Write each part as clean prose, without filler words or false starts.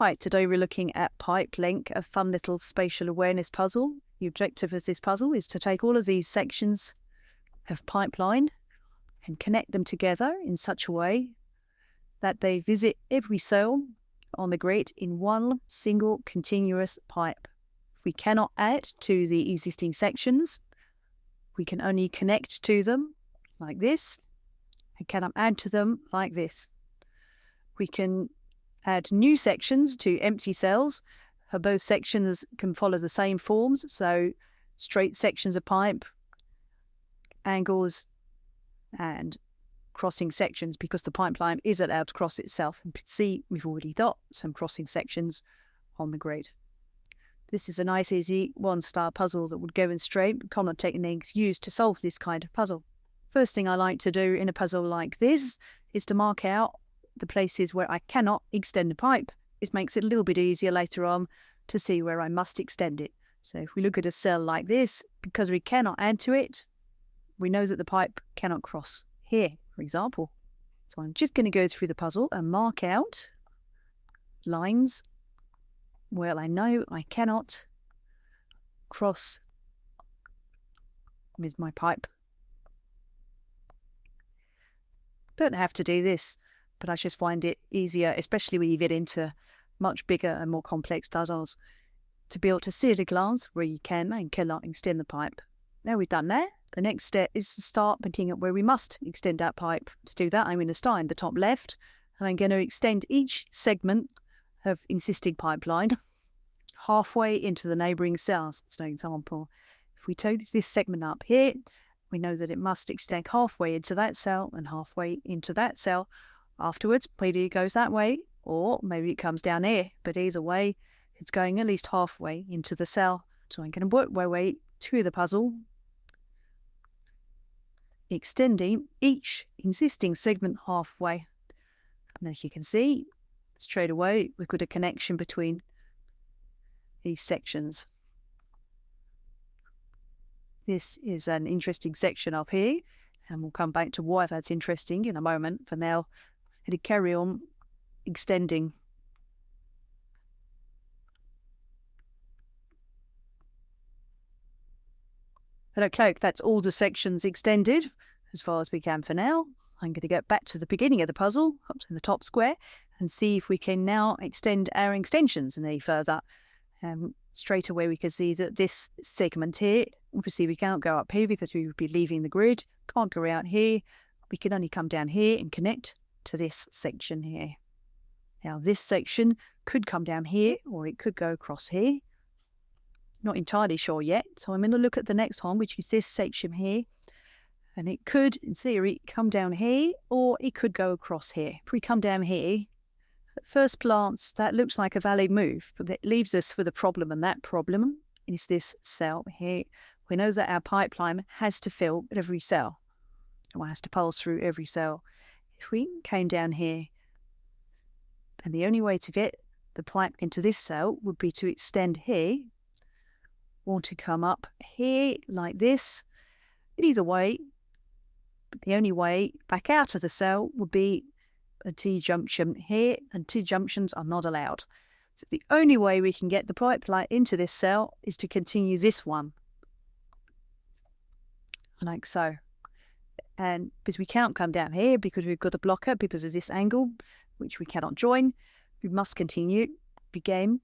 Hi, today we're looking at Pipelink, a fun little spatial awareness puzzle. The objective of this puzzle is to take all of these sections of pipeline and connect them together in such a way that they visit every cell on the grid in one single continuous pipe. We cannot add to the existing sections. We can only connect to them like this and cannot add to them like this. We can add new sections to empty cells. Both sections can follow the same forms, so straight sections of pipe, angles, and crossing sections, because the pipeline is allowed to cross itself. And you can see we've already got some crossing sections on the grid. This is a nice, easy one-star puzzle that would demonstrate common techniques used to solve this kind of puzzle. First thing I like to do in a puzzle like this is to mark out the places where I cannot extend the pipe. This makes it a little bit easier later on to see where I must extend it. So if we look at a cell like this, because we cannot add to it, we know that the pipe cannot cross here, for example. So I'm just going to go through the puzzle and mark out lines where I know I cannot cross with my pipe. Don't have to do this, but I just find it easier, especially when you get into much bigger and more complex puzzles, to be able to see at a glance where you can and cannot extend the pipe. Now we've done that, the next step is to start looking at where we must extend that pipe. To do that, I'm going to start in the top left, and I'm going to extend each segment of existing pipeline halfway into the neighbouring cells. So, an example, if we take this segment up here, we know that it must extend halfway into that cell and halfway into that cell. Afterwards, maybe it goes that way, or maybe it comes down here, but either way, it's going at least halfway into the cell. So I'm going to work my way through the puzzle, extending each existing segment halfway. And as you can see, straight away, we've got a connection between these sections. This is an interesting section up here, and we'll come back to why that's interesting in a moment. For now, to carry on extending. Okay, that's all the sections extended as far as we can for now. I'm going to get back to the beginning of the puzzle, up to the top square, and see if we can now extend our extensions any further. Straight away we can see that this segment here, obviously we can't go up here because we would be leaving the grid, can't go out here, we can only come down here and connect to this section here. Now this section could come down here, or it could go across here. Not entirely sure yet, so I'm going to look at the next one, which is this section here, and it could, in theory, come down here, or it could go across here. If we come down here, at first glance, that looks like a valid move, but it leaves us with a problem, and that problem is this cell here. We know that our pipeline has to fill every cell, or has to pulse through every cell. If we came down here, and the only way to get the pipe into this cell would be to extend here, or to come up here like this. Either way, the only way back out of the cell would be a T-junction here, and T-junctions are not allowed. So the only way we can get the pipeline into this cell is to continue this one, like so. And because we can't come down here because we've got a blocker because of this angle, which we cannot join, we must continue again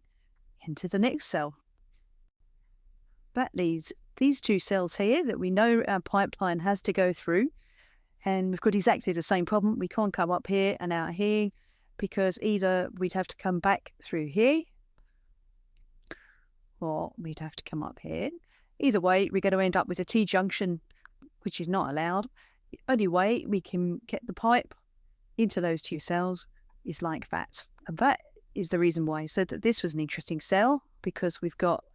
into the next cell. That leaves these two cells here that we know our pipeline has to go through, and we've got exactly the same problem. We can't come up here and out here because either we'd have to come back through here, or we'd have to come up here. Either way, we're going to end up with a T-junction, which is not allowed. The only way we can get the pipe into those two cells is like that. And that is the reason why I said that this was an interesting cell, because we've got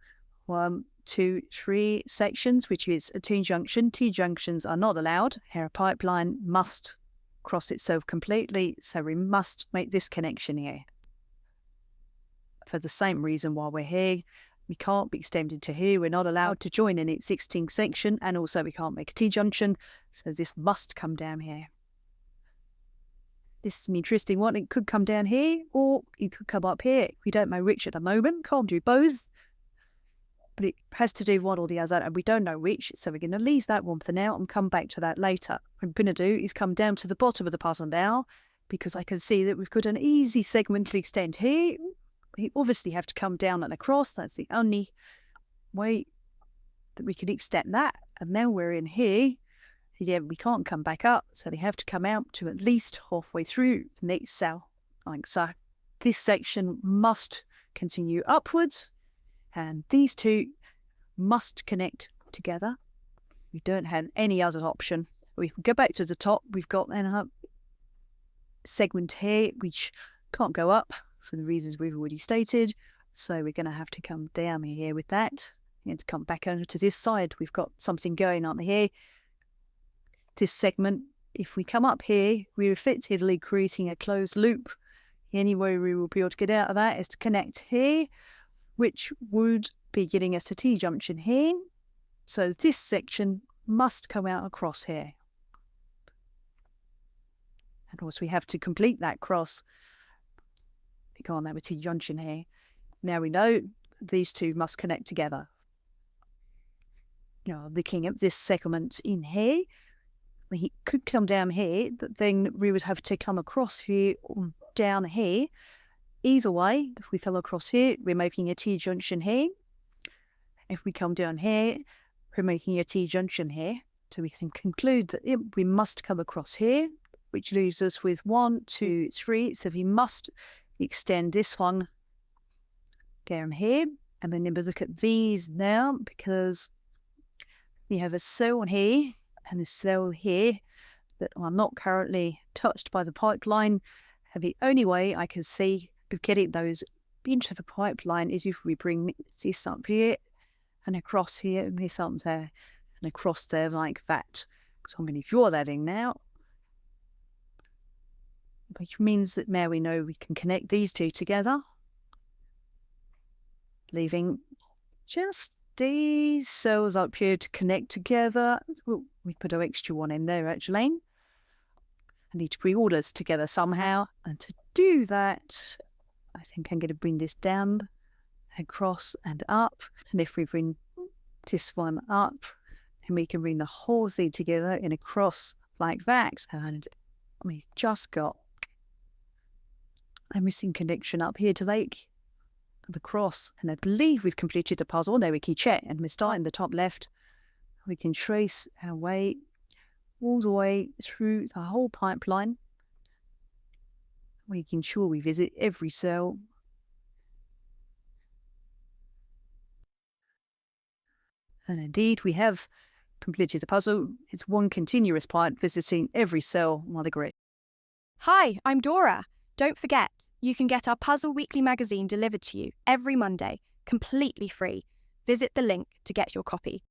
1, 2, 3 sections, which is a T-junction. T-junctions are not allowed. Our pipeline must cross itself completely, so we must make this connection here. For the same reason why we're here, we can't be extended to here. We're not allowed to join an existing section, and also we can't make a T-junction, so this must come down here. This is an interesting one. It could come down here or it could come up here. We don't know which at the moment. Can't do both. But it has to do one or the other, and we don't know which, so we're going to leave that one for now and come back to that later. What I'm going to do is come down to the bottom of the puzzle now, because I can see that we've got an easy segment to extend here. We obviously have to come down and across. That's the only way that we can extend that. And now we're in here. Again, we can't come back up, so they have to come out to at least halfway through the next cell, like so. This section must continue upwards, and these two must connect together. We don't have any other option. We can go back to the top. We've got a segment here which can't go up for the reasons we've already stated. So we're going to have to come down here with that. And to come back over to this side, we've got something going on here. This segment, if we come up here, we're effectively creating a closed loop. The only way we will be able to get out of that is to connect here, which would be getting us a T-junction here. So this section must come out across here. And also we have to complete that cross. We can't have a T-junction here. Now we know these two must connect together. Looking at this segment in here, we could come down here, but then we would have to come across here or down here. Either way, if we fell across here, we're making a T-junction here. If we come down here, we're making a T-junction here. So we can conclude that we must come across here, which leaves us with 1, 2, 3. So we must extend this one down here. And then we look at these now, because we have a cell here and a cell here that are not currently touched by the pipeline. And the only way I can see of getting those into the pipeline is if we bring this up here and across here and this up there and across there like that. So I'm going to draw that in now, which means that now we know we can connect these two together, leaving just these cells up here to connect together. We put our extra one in there actually. I need to bring all this together somehow, and to do that, I think I'm going to bring this down, across and up. And if we bring this one up, then we can bring the whole thing together in a cross like that. And we just got a missing connection up here to the cross. And I believe we've completed the puzzle. There we can check, and we're starting the top left. We can trace our way all the way through the whole pipeline, making sure we visit every cell. And indeed, we have completed the puzzle. It's one continuous part visiting every cell on the grid. Hi, I'm Dora. Don't forget, you can get our Puzzle Weekly magazine delivered to you every Monday, completely free. Visit the link to get your copy.